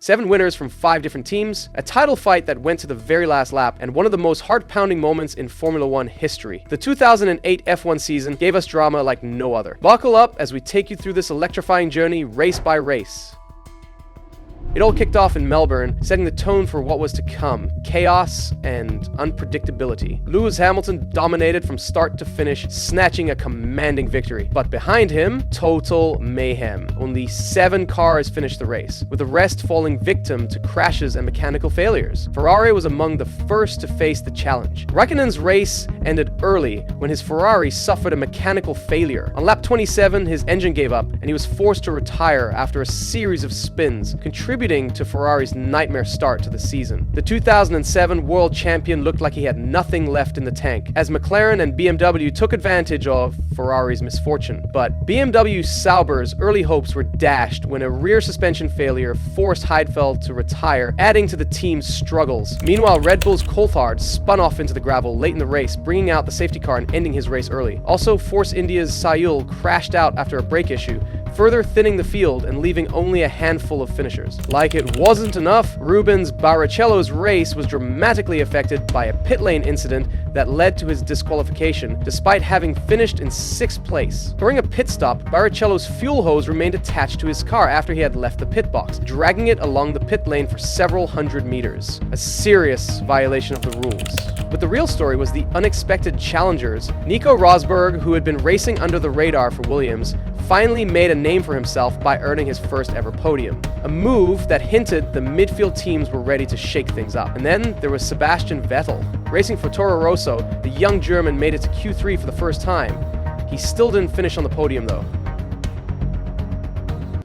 7 winners from 5 different teams, a title fight that went to the very last lap, and one of the most heart-pounding moments in Formula 1 history. The 2008 F1 season gave us drama like no other. Buckle up as we take you through this electrifying journey race by race. It all kicked off in Melbourne, setting the tone for what was to come: chaos and unpredictability. Lewis Hamilton dominated from start to finish, snatching a commanding victory. But behind him, total mayhem. Only 7 cars finished the race, with the rest falling victim to crashes and mechanical failures. Ferrari was among the first to face the challenge. Raikkonen's race ended early when his Ferrari suffered a mechanical failure. On lap 27, his engine gave up, and he was forced to retire after a series of spins, contributing to Ferrari's nightmare start to the season. The 2007 world champion looked like he had nothing left in the tank, as McLaren and BMW took advantage of Ferrari's misfortune. But BMW Sauber's early hopes were dashed when a rear suspension failure forced Heidfeld to retire, adding to the team's struggles. Meanwhile, Red Bull's Coulthard spun off into the gravel late in the race, bringing out the safety car and ending his race early. Also, Force India's Sayul crashed out after a brake issue, further thinning the field and leaving only a handful of finishers. Like it wasn't enough, Rubens Barrichello's race was dramatically affected by a pit lane incident that led to his disqualification, despite having finished in 6th place. During a pit stop, Barrichello's fuel hose remained attached to his car after he had left the pit box, dragging it along the pit lane for several hundred meters. A serious violation of the rules. But the real story was the unexpected challengers. Nico Rosberg, who had been racing under the radar for Williams, finally made a name for himself by earning his first ever podium. A move that hinted the midfield teams were ready to shake things up. And then there was Sebastian Vettel. Racing for Toro Rosso, the young German made it to Q3 for the first time. He still didn't finish on the podium though.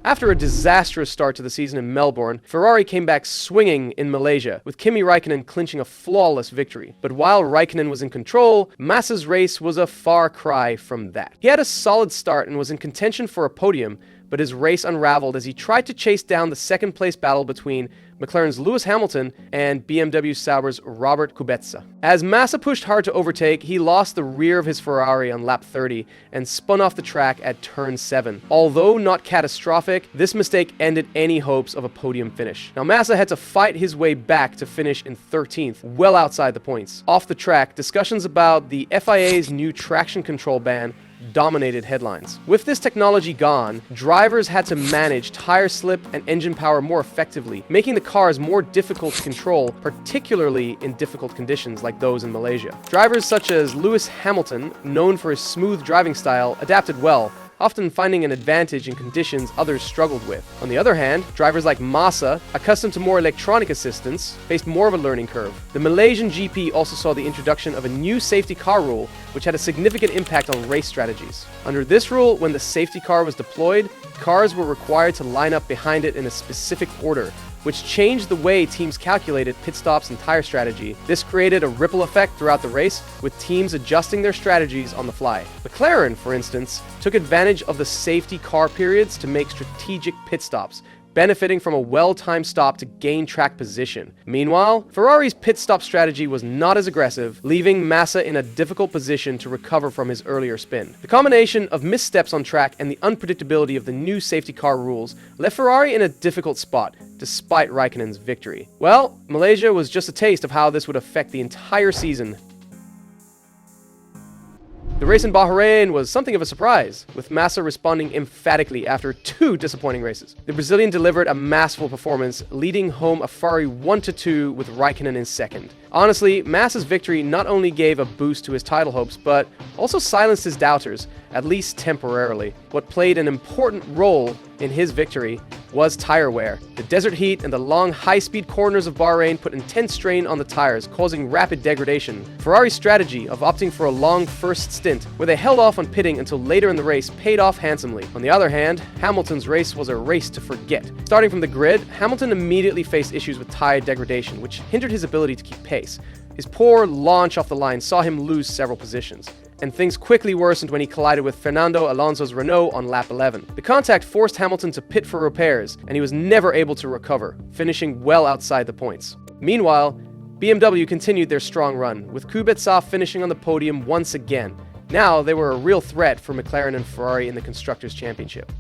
After a disastrous start to the season in Melbourne, Ferrari came back swinging in Malaysia, with Kimi Raikkonen clinching a flawless victory. But while Raikkonen was in control, Massa's race was a far cry from that. He had a solid start and was in contention for a podium, but his race unraveled as he tried to chase down the second-place battle between McLaren's Lewis Hamilton and BMW Sauber's Robert Kubica. As Massa pushed hard to overtake, he lost the rear of his Ferrari on lap 30 and spun off the track at turn 7. Although not catastrophic, this mistake ended any hopes of a podium finish. Now Massa had to fight his way back to finish in 13th, well outside the points. Off the track, discussions about the FIA's new traction control ban dominated headlines. With this technology gone, drivers had to manage tire slip and engine power more effectively, making the cars more difficult to control, particularly in difficult conditions like those in Malaysia. Drivers such as Lewis Hamilton, known for his smooth driving style, adapted well, often finding an advantage in conditions others struggled with. On the other hand, drivers like Massa, accustomed to more electronic assistance, faced more of a learning curve. The Malaysian GP also saw the introduction of a new safety car rule, which had a significant impact on race strategies. Under this rule, when the safety car was deployed, cars were required to line up behind it in a specific order, which changed the way teams calculated pit stops and tire strategy. This created a ripple effect throughout the race, with teams adjusting their strategies on the fly. McLaren, for instance, took advantage of the safety car periods to make strategic pit stops, benefiting from a well-timed stop to gain track position. Meanwhile, Ferrari's pit stop strategy was not as aggressive, leaving Massa in a difficult position to recover from his earlier spin. The combination of missteps on track and the unpredictability of the new safety car rules left Ferrari in a difficult spot, despite Raikkonen's victory. Well, Malaysia was just a taste of how this would affect the entire season. The race in Bahrain was something of a surprise, with Massa responding emphatically after 2 disappointing races. The Brazilian delivered a masterful performance, leading home a Ferrari 1-2 with Raikkonen in second. Honestly, Massa's victory not only gave a boost to his title hopes, but also silenced his doubters, at least temporarily. What played an important role in his victory was tire wear. The desert heat and the long, high-speed corners of Bahrain put intense strain on the tires, causing rapid degradation. Ferrari's strategy of opting for a long first stint, where they held off on pitting until later in the race, paid off handsomely. On the other hand, Hamilton's race was a race to forget. Starting from the grid, Hamilton immediately faced issues with tire degradation, which hindered his ability to keep pace. His poor launch off the line saw him lose several positions, and things quickly worsened when he collided with Fernando Alonso's Renault on lap 11. The contact forced Hamilton to pit for repairs, and he was never able to recover, finishing well outside the points. Meanwhile, BMW continued their strong run, with Kubica finishing on the podium once again. Now they were a real threat for McLaren and Ferrari in the Constructors' Championship.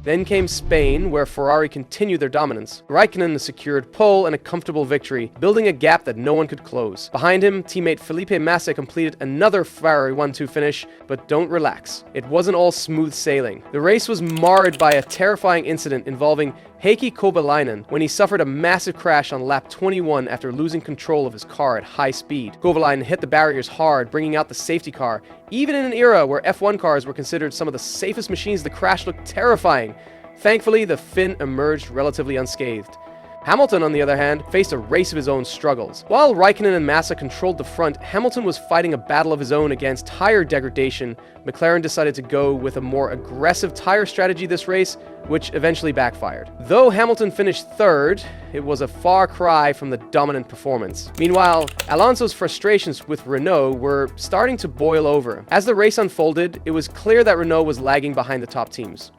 Then came Spain, where Ferrari continued their dominance. Raikkonen secured pole and a comfortable victory, building a gap that no one could close. Behind him, teammate Felipe Massa completed another Ferrari 1-2 finish, but don't relax. It wasn't all smooth sailing. The race was marred by a terrifying incident involving Heikki Kovalainen when he suffered a massive crash on lap 21 after losing control of his car at high speed. Kovalainen hit the barriers hard, bringing out the safety car. Even in an era where F1 cars were considered some of the safest machines, the crash looked terrifying. Thankfully, the Finn emerged relatively unscathed. Hamilton, on the other hand, faced a race of his own struggles. While Raikkonen and Massa controlled the front, Hamilton was fighting a battle of his own against tire degradation. McLaren decided to go with a more aggressive tire strategy this race, which eventually backfired. Though Hamilton finished third, it was a far cry from the dominant performance. Meanwhile, Alonso's frustrations with Renault were starting to boil over. As the race unfolded, it was clear that Renault was lagging behind the top teams.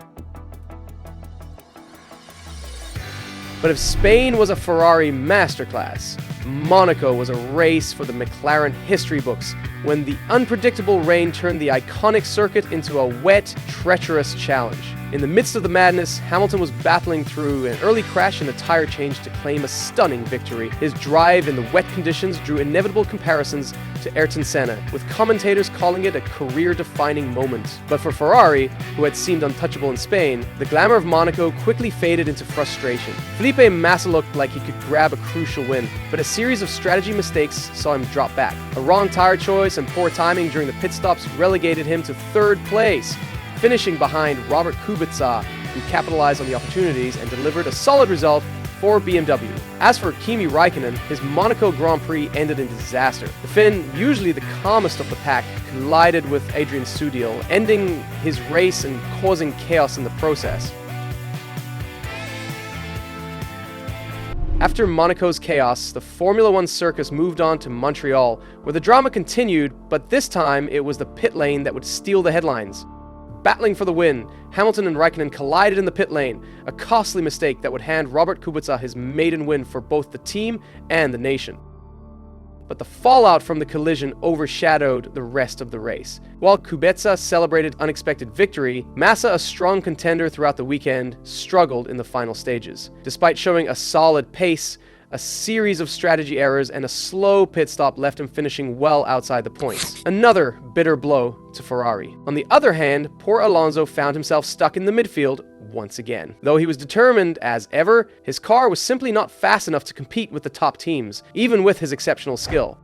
But if Spain was a Ferrari masterclass, Monaco was a race for the McLaren history books when the unpredictable rain turned the iconic circuit into a wet, treacherous challenge. In the midst of the madness, Hamilton was battling through an early crash and a tire change to claim a stunning victory. His drive in the wet conditions drew inevitable comparisons to Ayrton Senna, with commentators calling it a career-defining moment. But for Ferrari, who had seemed untouchable in Spain, the glamour of Monaco quickly faded into frustration. Felipe Massa looked like he could grab a crucial win, but a series of strategy mistakes saw him drop back. A wrong tire choice and poor timing during the pit stops relegated him to third place, finishing behind Robert Kubica, who capitalized on the opportunities and delivered a solid result for BMW. As for Kimi Raikkonen, his Monaco Grand Prix ended in disaster. The Finn, usually the calmest of the pack, collided with Adrian Sutil, ending his race and causing chaos in the process. After Monaco's chaos, the Formula One circus moved on to Montreal, where the drama continued, but this time it was the pit lane that would steal the headlines. Battling for the win, Hamilton and Raikkonen collided in the pit lane, a costly mistake that would hand Robert Kubica his maiden win for both the team and the nation. But the fallout from the collision overshadowed the rest of the race. While Kubica celebrated unexpected victory, Massa, a strong contender throughout the weekend, struggled in the final stages. Despite showing a solid pace, a series of strategy errors and a slow pit stop left him finishing well outside the points. Another bitter blow to Ferrari. On the other hand, poor Alonso found himself stuck in the midfield once again. Though he was determined as ever, his car was simply not fast enough to compete with the top teams, even with his exceptional skill.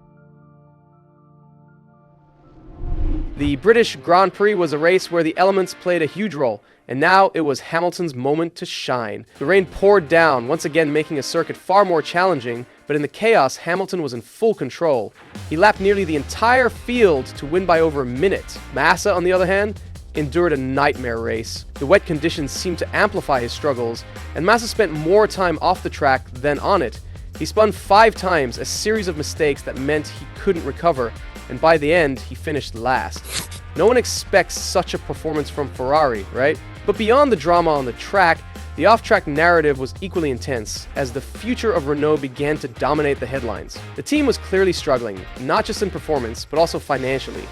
The British Grand Prix was a race where the elements played a huge role, and now it was Hamilton's moment to shine. The rain poured down, once again making a circuit far more challenging, but in the chaos, Hamilton was in full control. He lapped nearly the entire field to win by over a minute. Massa, on the other hand, endured a nightmare race. The wet conditions seemed to amplify his struggles, and Massa spent more time off the track than on it. He spun 5 times, a series of mistakes that meant he couldn't recover, and by the end, he finished last. No one expects such a performance from Ferrari, right? But beyond the drama on the track, the off-track narrative was equally intense, as the future of Renault began to dominate the headlines. The team was clearly struggling, not just in performance, but also financially.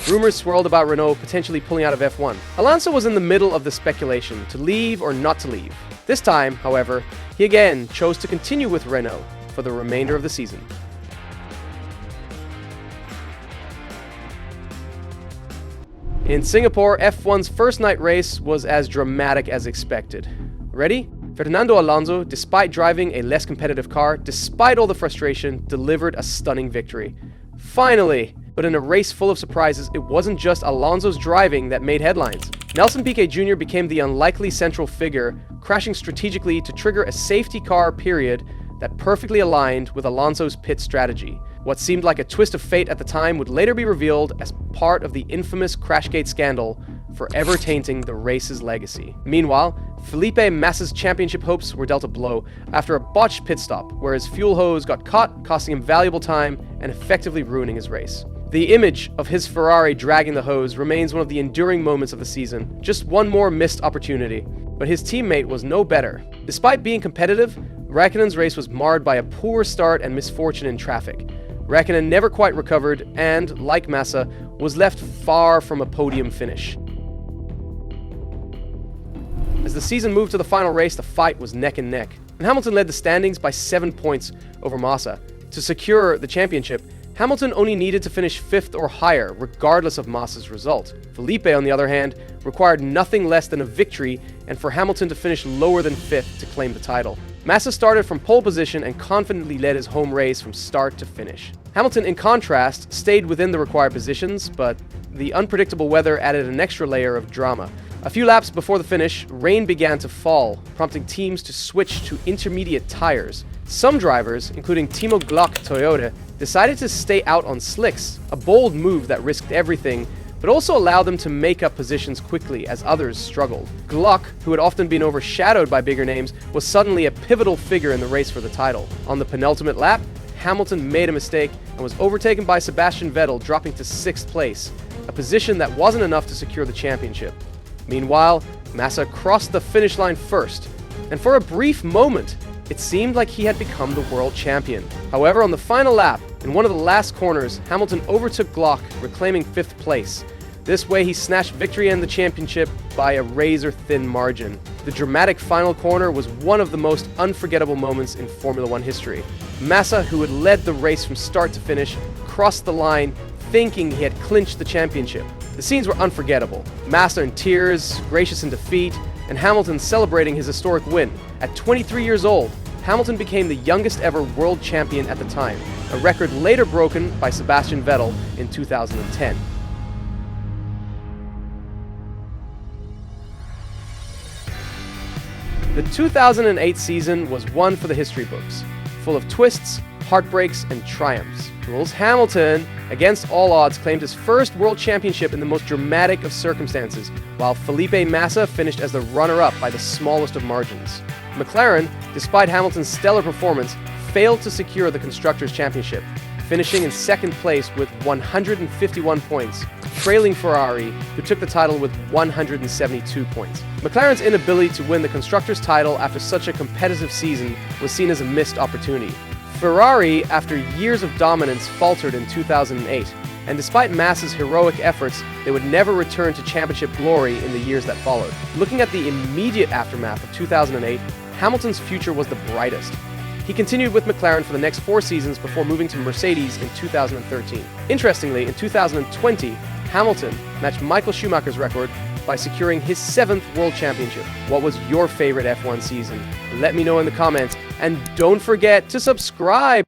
Rumors swirled about Renault potentially pulling out of F1. Alonso was in the middle of the speculation, to leave or not to leave. This time, however, he again chose to continue with Renault for the remainder of the season. In Singapore, F1's first night race was as dramatic as expected. Ready? Fernando Alonso, despite driving a less competitive car, despite all the frustration, delivered a stunning victory. Finally! But in a race full of surprises, it wasn't just Alonso's driving that made headlines. Nelson Piquet Jr. became the unlikely central figure, crashing strategically to trigger a safety car period that perfectly aligned with Alonso's pit strategy. What seemed like a twist of fate at the time would later be revealed as part of the infamous Crashgate scandal, forever tainting the race's legacy. Meanwhile, Felipe Massa's championship hopes were dealt a blow after a botched pit stop, where his fuel hose got caught, costing him valuable time and effectively ruining his race. The image of his Ferrari dragging the hose remains one of the enduring moments of the season. Just one more missed opportunity. But his teammate was no better. Despite being competitive, Raikkonen's race was marred by a poor start and misfortune in traffic. Raikkonen never quite recovered and, like Massa, was left far from a podium finish. As the season moved to the final race, the fight was neck and neck, and Hamilton led the standings by 7 points over Massa. To secure the championship, Hamilton only needed to finish 5th or higher, regardless of Massa's result. Felipe, on the other hand, required nothing less than a victory, and for Hamilton to finish lower than 5th to claim the title. Massa started from pole position and confidently led his home race from start to finish. Hamilton, in contrast, stayed within the required positions, but the unpredictable weather added an extra layer of drama. A few laps before the finish, rain began to fall, prompting teams to switch to intermediate tires. Some drivers, including Timo Glock Toyota, decided to stay out on slicks, a bold move that risked everything, but also allowed them to make up positions quickly as others struggled. Glock, who had often been overshadowed by bigger names, was suddenly a pivotal figure in the race for the title. On the penultimate lap, Hamilton made a mistake and was overtaken by Sebastian Vettel, dropping to 6th place, a position that wasn't enough to secure the championship. Meanwhile, Massa crossed the finish line first, and for a brief moment, it seemed like he had become the world champion. However, on the final lap, in one of the last corners, Hamilton overtook Glock, reclaiming 5th place. This way, he snatched victory and the championship by a razor-thin margin. The dramatic final corner was one of the most unforgettable moments in Formula One history. Massa, who had led the race from start to finish, crossed the line, thinking he had clinched the championship. The scenes were unforgettable. Massa in tears, gracious in defeat, and Hamilton celebrating his historic win. At 23 years old, Hamilton became the youngest ever world champion at the time, a record later broken by Sebastian Vettel in 2010. The 2008 season was one for the history books, full of twists, heartbreaks, and triumphs. Lewis Hamilton, against all odds, claimed his first world championship in the most dramatic of circumstances, while Felipe Massa finished as the runner-up by the smallest of margins. McLaren, despite Hamilton's stellar performance, failed to secure the Constructors' Championship, finishing in 2nd place with 151 points, trailing Ferrari, who took the title with 172 points. McLaren's inability to win the Constructors' title after such a competitive season was seen as a missed opportunity. Ferrari, after years of dominance, faltered in 2008, and despite Massa's heroic efforts, they would never return to championship glory in the years that followed. Looking at the immediate aftermath of 2008, Hamilton's future was the brightest. He continued with McLaren for the next 4 seasons before moving to Mercedes in 2013. Interestingly, in 2020, Hamilton matched Michael Schumacher's record by securing his 7th World Championship. What was your favorite F1 season? Let me know in the comments, and don't forget to subscribe!